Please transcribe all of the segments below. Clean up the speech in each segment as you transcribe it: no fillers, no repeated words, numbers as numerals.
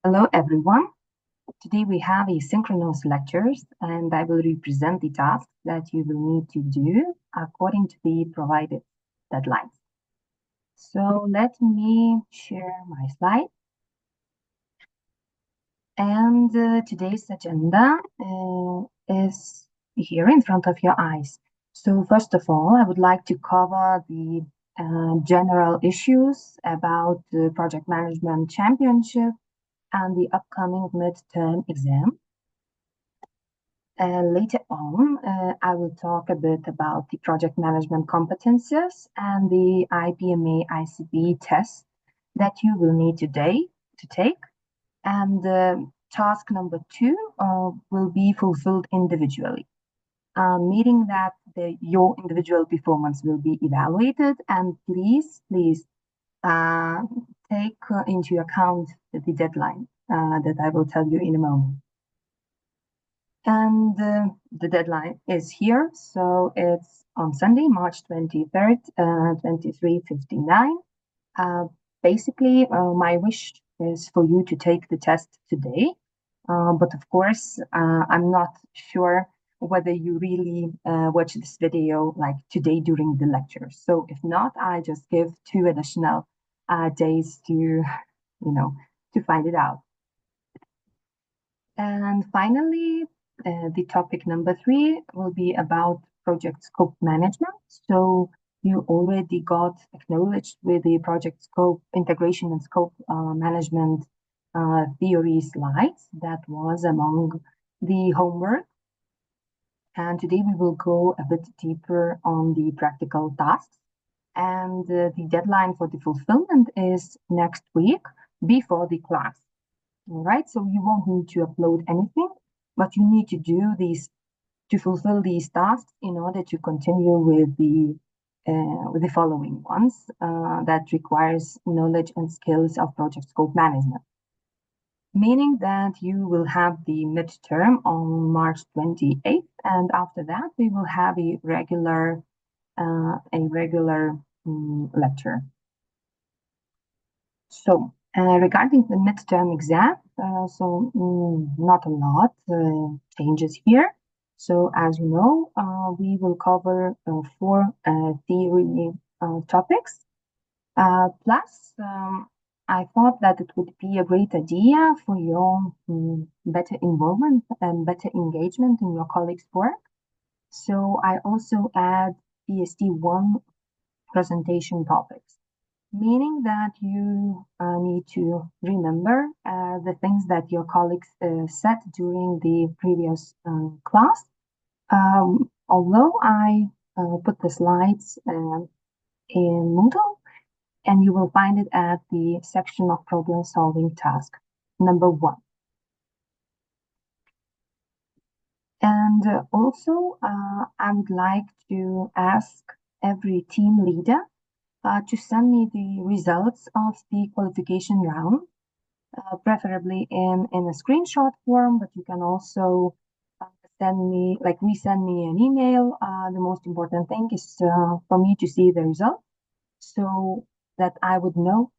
Hello, everyone. Today we have asynchronous lectures, and I will represent the tasks that you will need to do according to the provided deadlines. So let me share my slide. And today's agenda is here in front of your eyes. So first of all, I would like to cover the general issues about the project management championship and the upcoming midterm exam. Later on, I will talk a bit about the project management competencies and the IPMA ICB test that you will need today to take. And task number 2 will be fulfilled individually, meaning that your individual performance will be evaluated. And please take into account the deadline that I will tell you in a moment. And the deadline is here. So it's on Sunday, March 23rd, 23:59. Basically, my wish is for you to take the test today. But of course, I'm not sure whether you really watch this video like today during the lecture. So if not, I just give 2 additional days to, to find it out. And finally, the topic number 3 will be about project scope management. So you already got acknowledged with the project scope integration and scope management theory slides. That was among the homework. And today we will go a bit deeper on the practical tasks. And the deadline for the fulfillment is next week before the class. All right, so you won't need to upload anything, but you need to do these to fulfill these tasks in order to continue with the following ones that requires knowledge and skills of project scope management. Meaning that you will have the midterm on March 28th, and after that we will have a regular lecture. So regarding the midterm exam, not a lot changes here. So as you know, we will cover 4 theory topics. Plus, I thought that it would be a great idea for your better involvement and better engagement in your colleagues' work. So I also add PST1 presentation topics, meaning that you need to remember the things that your colleagues said during the previous class. Although I put the slides in Moodle, and you will find it at the section of problem solving task number 1. And also, I would like to ask every team leader to send me the results of the qualification round, preferably in a screenshot form, but you can also resend me an email. The most important thing is for me to see the result so that I would know.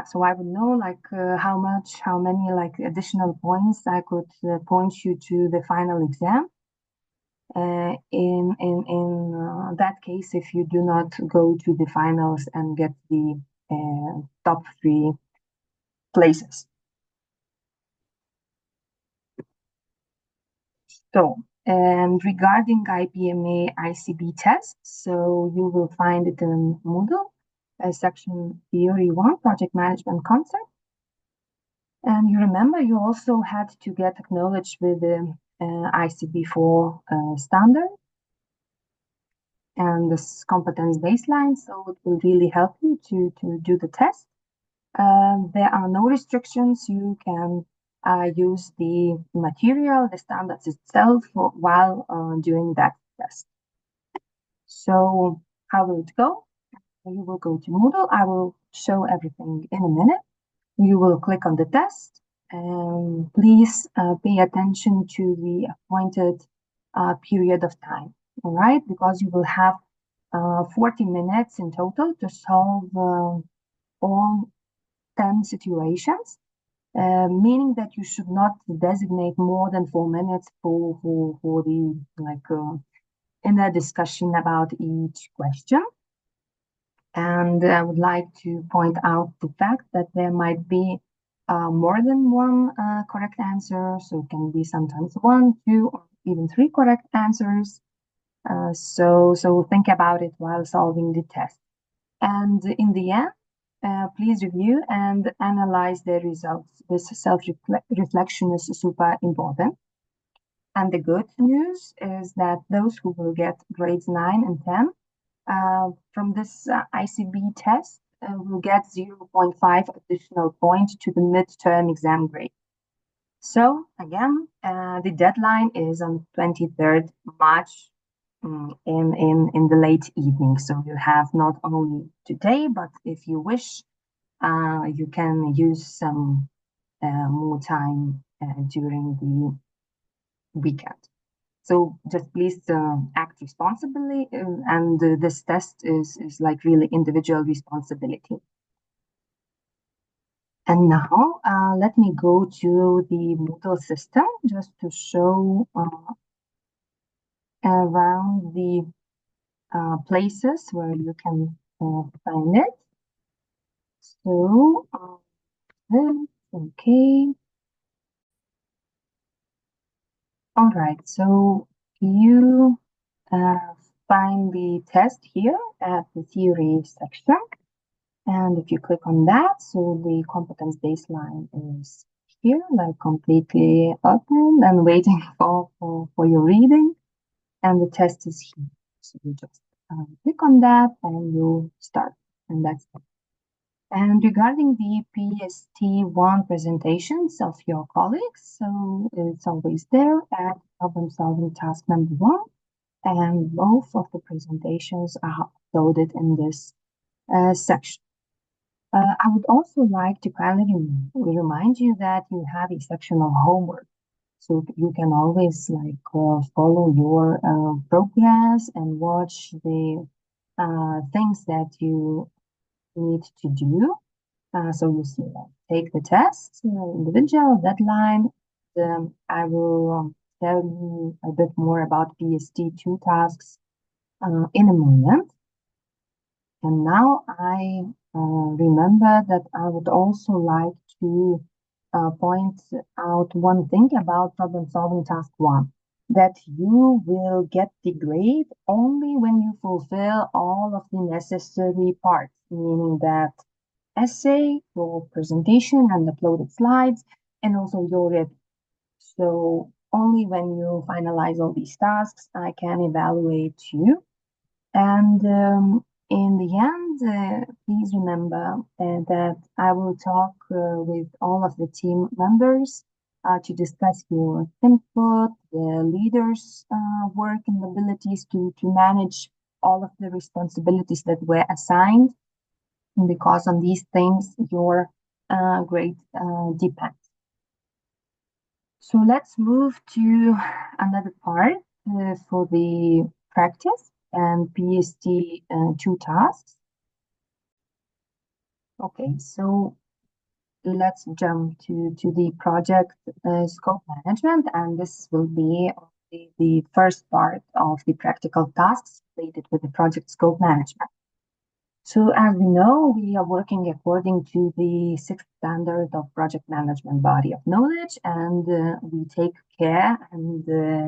So I would know how many additional points I could point you to the final exam. In that case, if you do not go to the finals and get the top 3 places. So, and regarding IPMA ICB tests, so you will find it in Moodle, section Theory 1, Project Management Concept. And you remember you also had to get acknowledged with the ICB4 standard and this competence baseline, so it will really help you to do the test. There are no restrictions. You can use the material, the standards itself while doing that test. So how will it go? You will go to Moodle. I will show everything in a minute. You will click on the test, and please pay attention to the appointed period of time, all right? Because you will have 40 minutes in total to solve all 10 situations, meaning that you should not designate more than 4 minutes for the in a discussion about each question. And I would like to point out the fact that there might be more than one correct answer. So it can be sometimes one, two, or even three correct answers. So think about it while solving the test. And in the end, please review and analyze the results. This self-reflection is super important. And the good news is that those who will get grades 9 and 10 from this ICB test will get 0.5 additional point to the midterm exam grade. So again, the deadline is on 23rd March in the late evening. So you have not only today, but if you wish, you can use some more time during the weekend. So just please act responsibly, and this test is like really individual responsibility. And now let me go to the Moodle system just to show around the places where you can find it. So, okay. All right, so you find the test here at the theory section. And if you click on that, so the competence baseline is here, like completely open and waiting for your reading. And the test is here. So you just click on that and you start, and that's it. And regarding the PST1 presentations of your colleagues, so it's always there at problem solving task number 1. And both of the presentations are uploaded in this section. I would also like to kindly remind you that you have a section of homework. So you can always follow your progress and watch the things that you need to do. So you see that. Take the test, individual deadline. I will tell you a bit more about PST2 tasks in a moment. And now I remember that I would also like to point out one thing about problem solving task 1, that you will get the grade only when you fulfill all of the necessary parts, meaning that essay, your presentation and uploaded slides, and also your review. So only when you finalize all these tasks, I can evaluate you. And in the end, please remember that I will talk with all of the team members to discuss your input, the leaders' work and abilities to manage all of the responsibilities that were assigned, because on these things your grade depends. So let's move to another part for the practice and PST2 tasks. Okay, so let's jump to the project scope management, and this will be the first part of the practical tasks related with the project scope management. So as we know, we are working according to the 6th standard of project management body of knowledge, and we take care and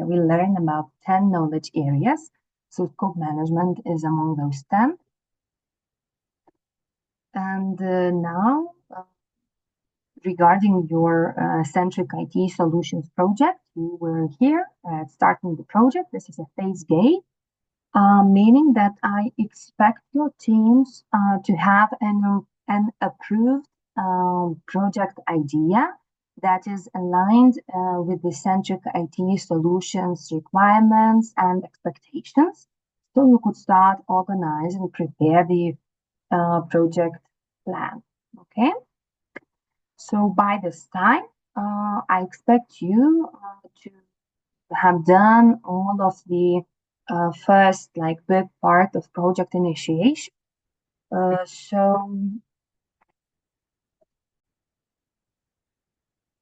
we learn about 10 knowledge areas. So scope management is among those 10. And now, regarding your Centric IT Solutions project, you were here at starting the project. This is a phase gate. Meaning that I expect your teams to have an approved project idea that is aligned with the Centric IT Solutions requirements and expectations. So you could start, organize, and prepare the project plan. Okay. So by this time, I expect you to have done all of the first big part of project initiation. So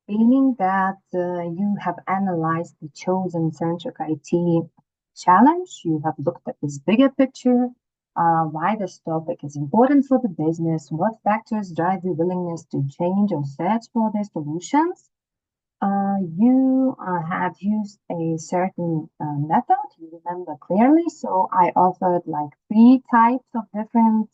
meaning that you have analyzed the chosen centric IT challenge. You have looked at this bigger picture, why this topic is important for the business, what factors drive the willingness to change or search for their solutions. You had used a certain method, you remember clearly. So I offered like three types of different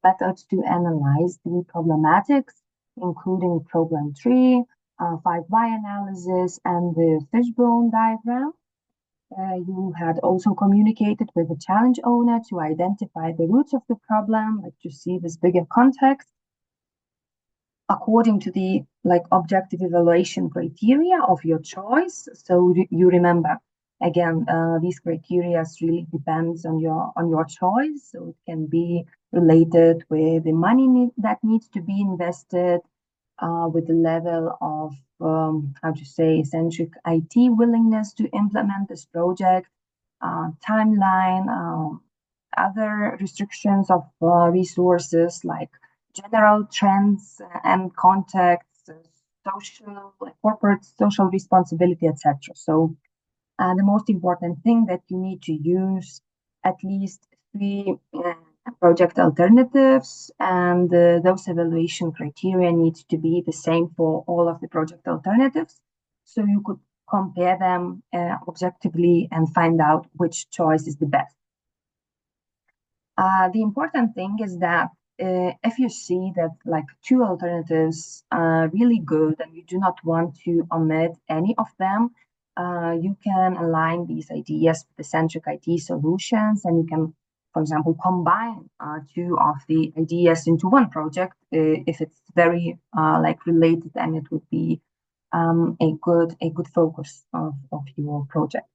methods to analyze the problematics, including problem tree, 5 why analysis, and the fishbone diagram. You had also communicated with the challenge owner to identify the roots of the problem, like to see this bigger context according to the like objective evaluation criteria of your choice. So you remember again, these criteria really depends on your choice. So it can be related with the money that needs to be invested, with the level of how to say centric IT willingness to implement this project, timeline, other restrictions of resources like general trends and contexts, social, corporate social responsibility, etc. So the most important thing that you need to use at least three project alternatives, and those evaluation criteria need to be the same for all of the project alternatives. So you could compare them objectively and find out which choice is the best. The important thing is that if you see that like two alternatives are really good and you do not want to omit any of them, you can align these ideas with the centric IT solutions, and you can, for example, combine two of the ideas into one project if it's very like related, and it would be a good focus of your project.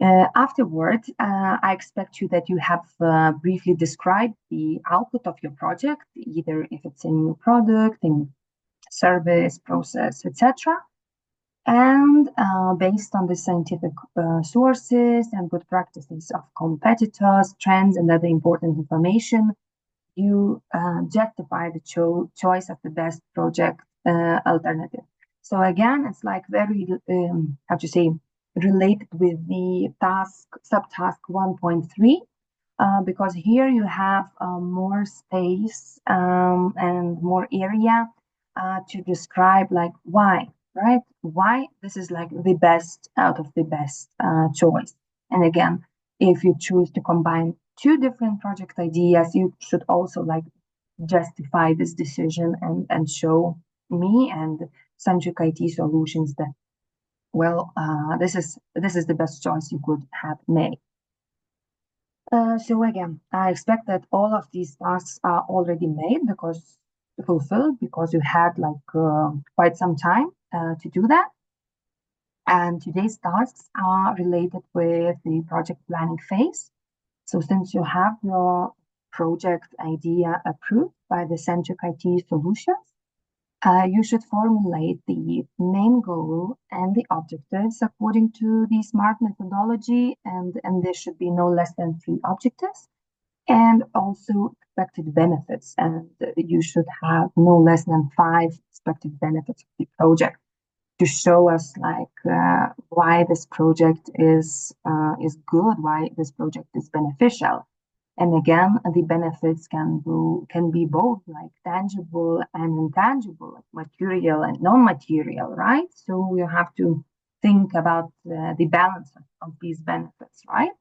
Afterward, I expect you that you have briefly described the output of your project, either if it's a new product, in service, process, etc. And based on the scientific sources and good practices of competitors, trends, and other important information, you justify the choice of the best project alternative. So again, it's like very, how to say, related with the subtask 1.3, because here you have more space and more area to describe like why, right? Why this is like the best out of the best choice. And again, if you choose to combine two different project ideas, you should also like justify this decision and show me and centric IT solutions that well, this is the best choice you could have made. So again, I expect that all of these tasks are already made because fulfilled because you had like quite some time to do that. And today's tasks are related with the project planning phase. So since you have your project idea approved by the centric IT solutions, you should formulate the main goal and the objectives according to the SMART methodology, and there should be no less than three objectives, and also expected benefits. And you should have no less than five expected benefits of the project to show us like why this project is good, why this project is beneficial. And again, the benefits can be both like tangible and intangible, like material and non-material, right? So you have to think about the balance of these benefits, right?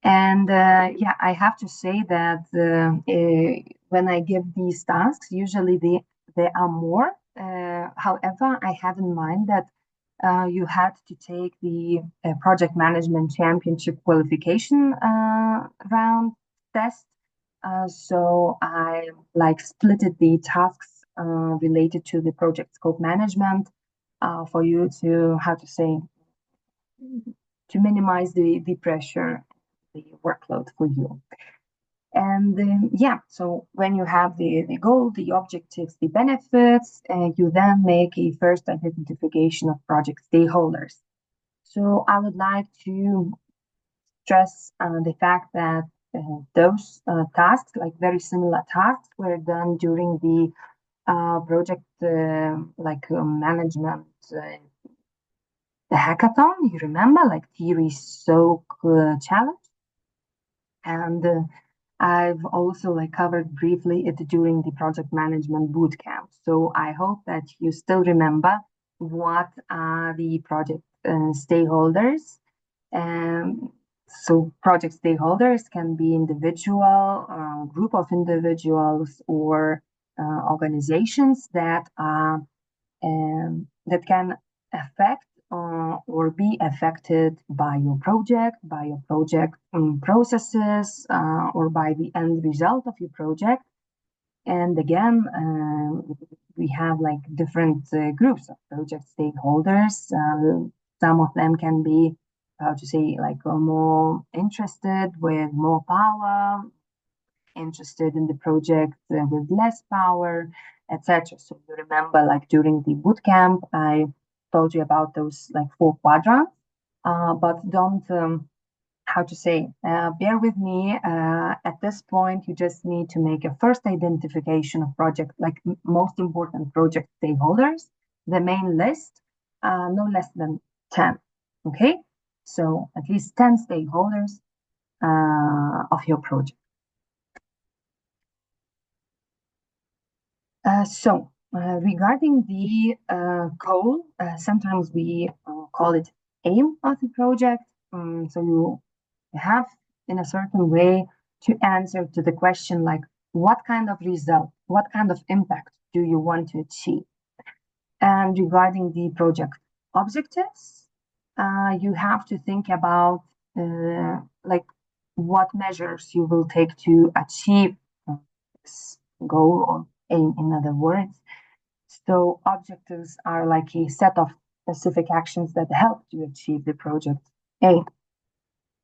And yeah, I have to say that when I give these tasks, usually they are more. However, I have in mind that you had to take the project management championship qualification round test. So I like splitted the tasks related to the project scope management for you to, how to say, to minimize the pressure, the workload for you. And yeah, so when you have the goal, the objectives, the benefits, you then make a first identification of project stakeholders. So I would like to stress the fact that those tasks, like very similar tasks, were done during the project management, the hackathon. You remember, like theory soak challenge, and I've also like covered briefly it during the project management bootcamp. So I hope that you still remember what are the project stakeholders. Um, so project stakeholders can be individual, group of individuals, or organizations that are that can affect or be affected by your project processes, or by the end result of your project. And again, we have like different groups of project stakeholders. Some of them can be, how to say, like more interested with more power, interested in the project with less power, etc. So you remember, like during the bootcamp, I told you about those like four quadrants. But don't, how to say, bear with me. At this point, you just need to make a first identification of project, like most important project stakeholders, the main list, no less than 10. Okay, so at least 10 stakeholders of your project. Regarding the goal, sometimes we call it aim of the project. So you have, in a certain way, to answer to the question like, what kind of result, what kind of impact do you want to achieve? And regarding the project objectives, you have to think about like what measures you will take to achieve this goal or aim, in other words. So objectives are like a set of specific actions that help you achieve the project aim.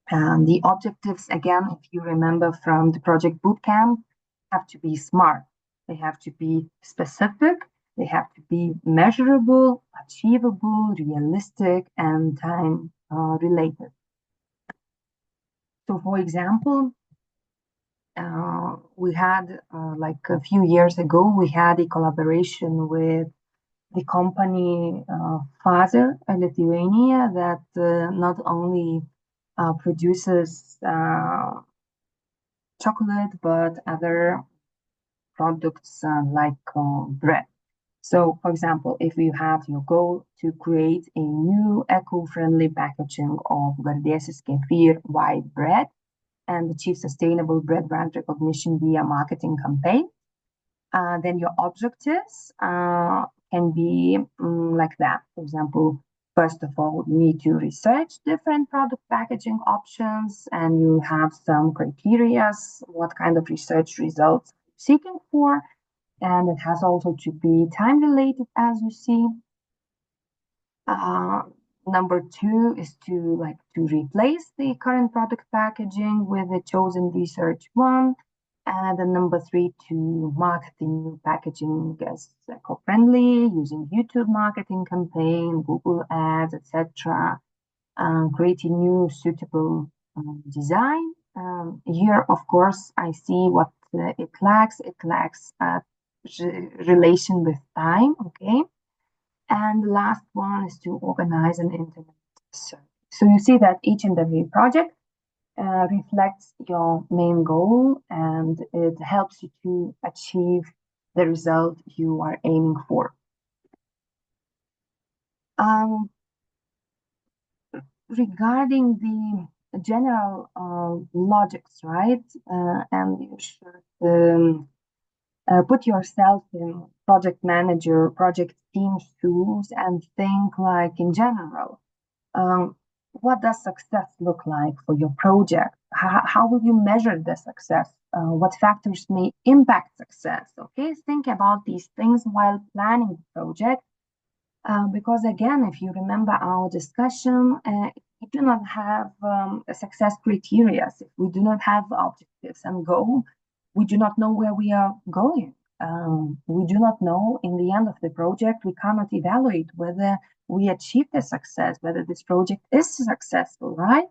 And the objectives, again, if you remember from the project bootcamp, have to be SMART. They have to be specific, they have to be measurable, achievable, realistic, and time related. So, for example, we had like a few years ago, we had a collaboration with the company Pfizer, Lithuania, that not only produces chocolate, but other products like bread. So, for example, if you have your goal to create a new eco-friendly packaging of Gardėsis kefir white bread and achieve sustainable bread brand recognition via marketing campaign, then your objectives can be like that. For example, first of all, you need to research different product packaging options, and you have some criteria, what kind of research results you're seeking for. And it has also to be time related, as you see. Number two is to replace the current product packaging with a chosen research one. And then number three, to market the new packaging as eco-friendly using YouTube marketing campaign, Google ads, etc. Create a new suitable design. Here, of course, I see what it lacks. It lacks relation with time. Okay. And the last one is to organize and implement survey. So you see that each and every project reflects your main goal, and it helps you to achieve the result you are aiming for. Regarding the general logics, right? And you should put yourself in project manager, project team shoes, and think like in general. What does success look like for your project? How will you measure the success? What factors may impact success? Okay, think about these things while planning the project. Because again, if you remember our discussion, we do not have a success criteria. If we do not have objectives and goal, we do not know where we are going. We do not know in the end of the project, we cannot evaluate whether we achieved the success, whether this project is successful, right?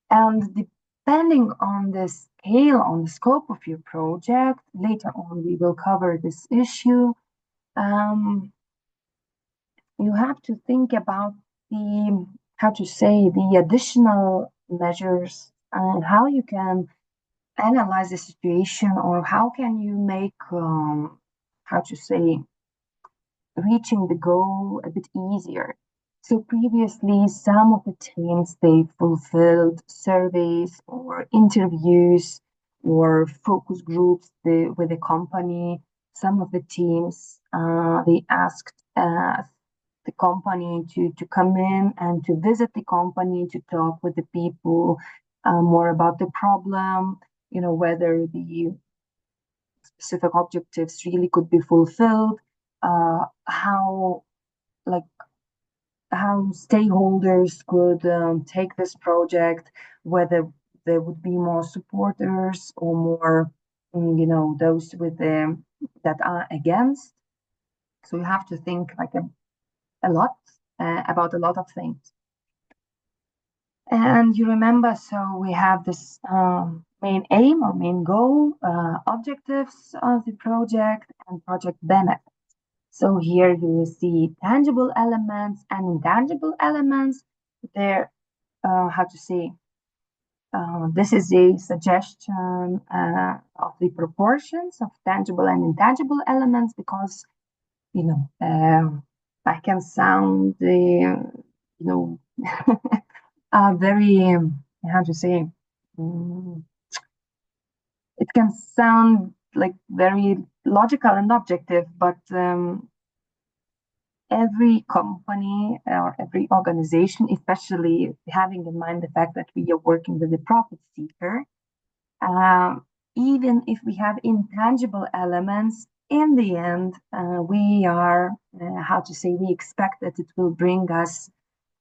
And Depending on the scale, on the scope of your project, later on we will cover this issue. You have to think about the, how to say, the additional measures and how you can analyze the situation, or how can you make, how to say, reaching the goal a bit easier. So previously, some of the teams, they fulfilled surveys or interviews or focus groups with the company. Some of the teams, they asked the company to come in and to visit the company, to talk with the people more about the problem, whether the specific objectives really could be fulfilled, how, like, how stakeholders could take this project, whether there would be more supporters or more, those with that are against. So you have to think like a lot about a lot of things. And you remember, so we have this main aim or main goal, objectives of the project, and project benefit. So here you will see tangible elements and intangible elements. There, how to say, this is a suggestion of the proportions of tangible and intangible elements, because, I can sound, very, how to say, mm, it can sound like very logical and objective, but every company or every organization, especially having in mind the fact that we are working with a profit seeker, even if we have intangible elements, in the end, we are, how to say, we expect that it will bring us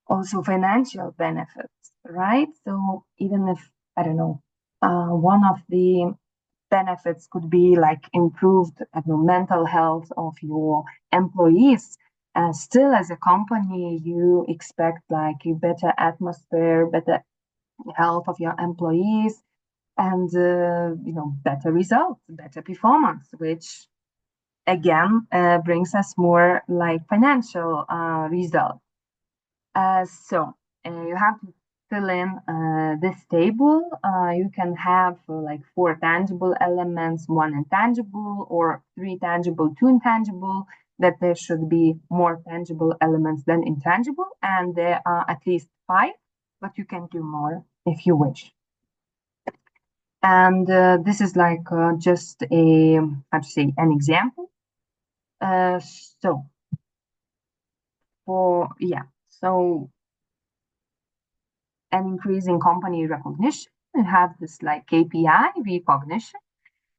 also financial benefits, right? So even if, I don't know, one of the benefits could be like improved, I don't know, mental health of your employees. Still, as a company, you expect like a better atmosphere, better health of your employees, and better results, better performance, which again brings us more like financial results. So you have to fill in this table. You can have like 4 tangible elements, 1 intangible, or 3 tangible, 2 intangible. That there should be more tangible elements than intangible, and there are at least 5, but you can do more if you wish. And this is like just a, how to say, an example. So for, yeah, so an increase in company recognition. You have this like KPI recognition,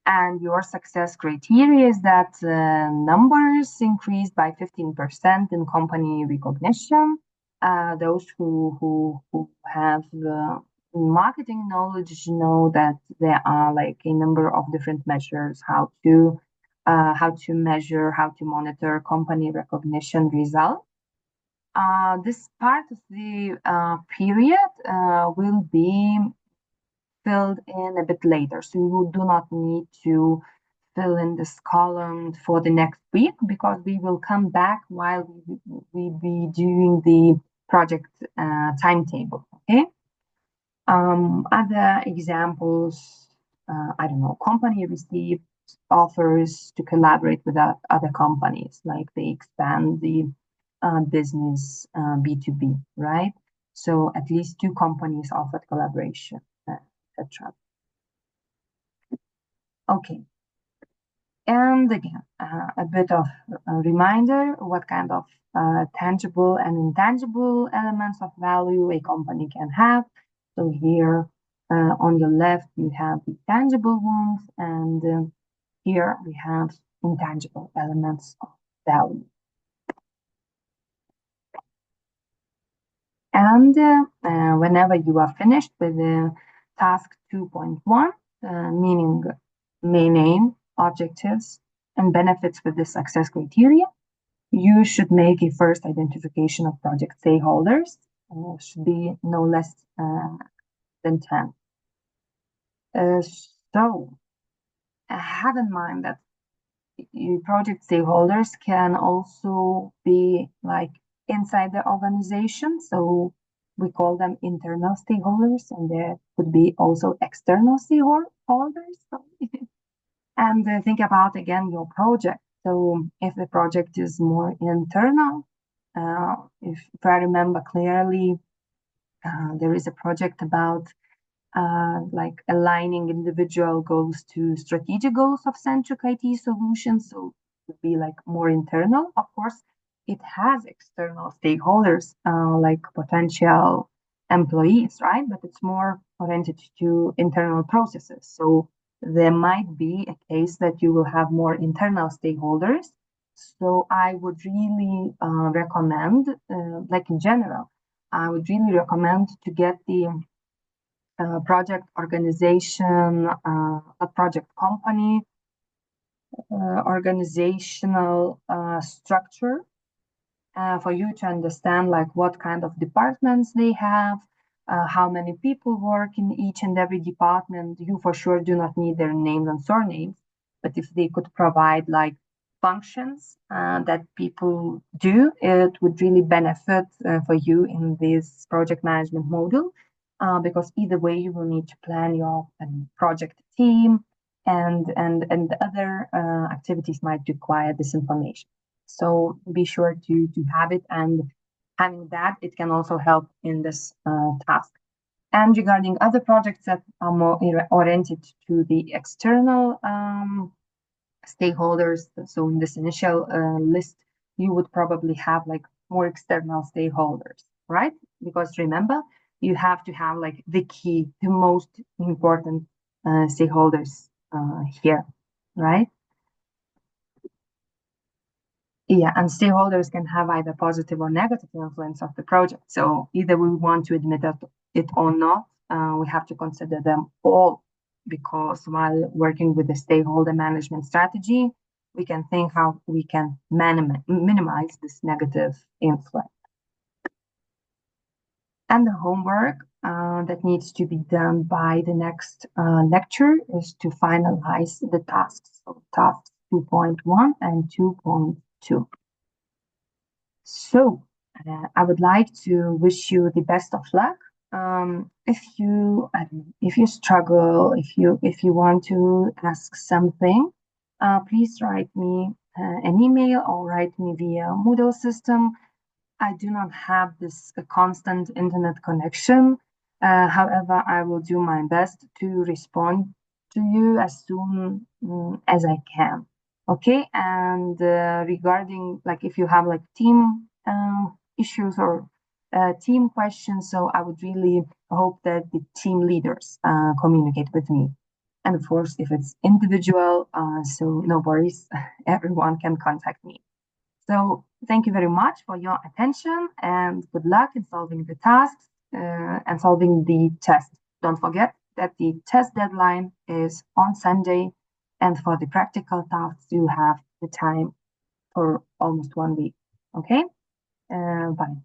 and your success criteria is that numbers increased by 15% in company recognition. Those who have marketing knowledge know that there are like a number of different measures how to measure, how to monitor company recognition results. This part of the period will be filled in a bit later. So you do not need to fill in this column for the next week, because we will come back while we be doing the project timetable. Okay. Other examples, I don't know, company received offers to collaborate with other companies, like they expand the business B2B, right? So at least 2 companies offered collaboration, etc. Okay. And again, a bit of a reminder what kind of tangible and intangible elements of value a company can have. So here on the left, you have the tangible ones, and here we have intangible elements of value. And whenever you are finished with task 2.1, meaning main aim, objectives, and benefits with the success criteria, you should make a first identification of project stakeholders. Should be no less than 10. Uh, so have in mind that project stakeholders can also be like inside the organization. So we call them internal stakeholders, and there could be also external stakeholders. And think about again your project. So if the project is more internal, if I remember clearly, there is a project about like aligning individual goals to strategic goals of centric IT solutions. So it would be like more internal. Of course, it has external stakeholders like potential employees, right? But it's more oriented to internal processes. So there might be a case that you will have more internal stakeholders. So I would really recommend, like in general, I would really recommend to get the project organization, a project company, organizational structure for you to understand like what kind of departments they have, how many people work in each and every department. You for sure do not need their names and surnames, but if they could provide like functions that people do, it would really benefit for you in this project management module. Because either way, you will need to plan your project team, and other activities might require this information. So be sure to have it, and having that, it can also help in this task. And regarding other projects that are more oriented to the external stakeholders, so in this initial list, you would probably have like more external stakeholders, right? Because remember, you have to have like the key, the most important stakeholders here, right? Yeah, and stakeholders can have either positive or negative influence of the project. So either we want to admit it or not, we have to consider them all, because while working with the stakeholder management strategy, we can think how we can minimize this negative influence. And the homework that needs to be done by the next lecture is to finalize the tasks. So tasks 2.1 and 2.2. So I would like to wish you the best of luck. If you struggle, if you want to ask something, please write me an email or write me via Moodle system. I do not have this constant internet connection. However, I will do my best to respond to you as soon as I can. Okay, and regarding like if you have like team issues or team questions, so I would really hope that the team leaders communicate with me. And of course, if it's individual, so no worries, everyone can contact me. So thank you very much for your attention, and good luck in solving the tasks and solving the test. Don't forget that the test deadline is on Sunday, and for the practical tasks, you have the time for almost 1 week. Okay? Bye.